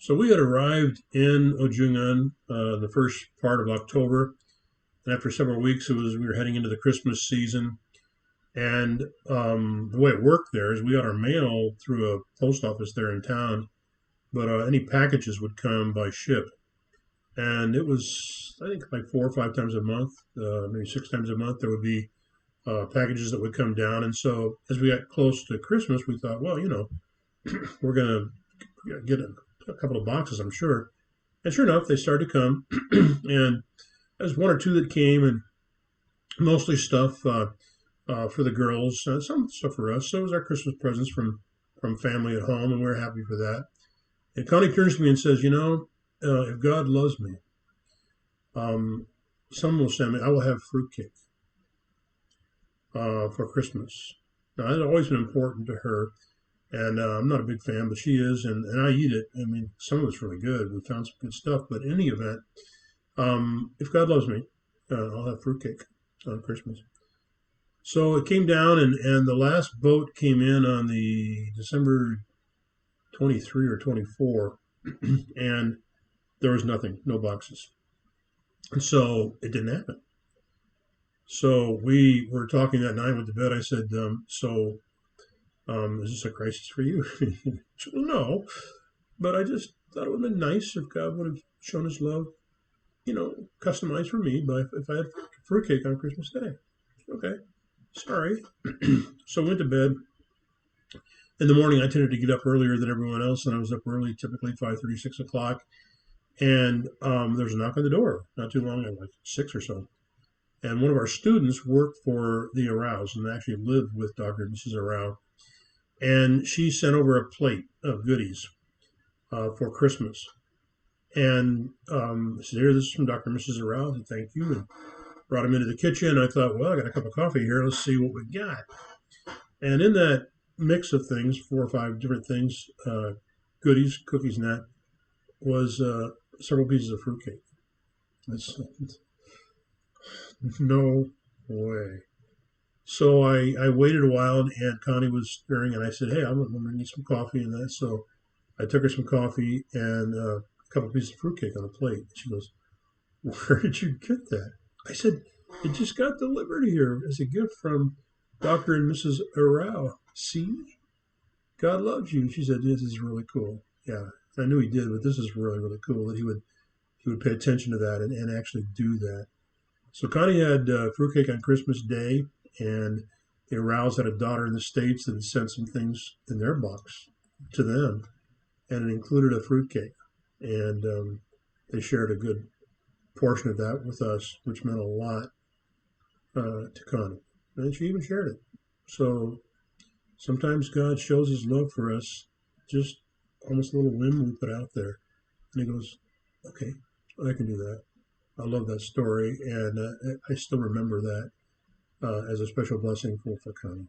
So we had arrived in Ojungan the first part of October, and after several weeks, we were heading into the Christmas season. And the way it worked there is we got our mail through a post office there in town, but any packages would come by ship, and it was I think like 4 or 5 times a month, maybe 6 times a month. There would be packages that would come down, and so as we got close to Christmas, we thought, well, we're gonna get a couple of boxes, I'm sure. And sure enough, they started to come, and there's one or two that came, and mostly stuff for the girls, some stuff for us. So it was our Christmas presents from family at home, and we are happy for that. And Connie turns to me and says, if God loves me, um, someone will send me. I will have fruitcake for Christmas. Now, that's always been important to her, and I'm not a big fan, but she is, and I eat it. I mean, some of it's really good. We found some good stuff, but in any event, if God loves me, I'll have fruitcake on Christmas. So it came down, and the last boat came in on the December 23 or 24, and there was nothing, no boxes. And so it didn't happen. So we were talking that night with the bed. I said, is this a crisis for you? She said, no, but I just thought it would have been nice if God would have shown his love, customized for me, but if I had fruitcake on Christmas Day. Okay, sorry. So I went to bed. In the morning, I tended to get up earlier than everyone else, and I was up early, typically 5:30, 6 o'clock. And there was a knock on the door not too long ago, like 6 or so. And one of our students worked for the Arouse and actually lived with Dr. and Mrs. Arouse. And she sent over a plate of goodies for Christmas. And I said, here, this is from Dr. and Mrs. Arouse, and thank you. And brought them into the kitchen. I thought, well, I got a cup of coffee here. Let's see what we got. And in that mix of things, 4 or 5 different things, goodies, cookies, and that, was several pieces of fruitcake. That's no way. So I waited a while, and Connie was stirring, and I said, hey, I'm going to need some coffee and that. So I took her some coffee and a couple of pieces of fruitcake on a plate. She goes, where did you get that? I said, it just got delivered here as a gift from Dr. and Mrs. Arau. See? God loves you. She said, this is really cool. Yeah, I knew he did, but this is really, really cool that he would pay attention to that and actually do that. So Connie had fruitcake on Christmas Day, and the Arouse had a daughter in the States that had sent some things in their box to them, and it included a fruitcake. And they shared a good portion of that with us, which meant a lot to Connie. And she even shared it. So sometimes God shows his love for us, just almost a little whim we put out there. And he goes, okay, I can do that. I love that story, and I still remember that as a special blessing for Connie.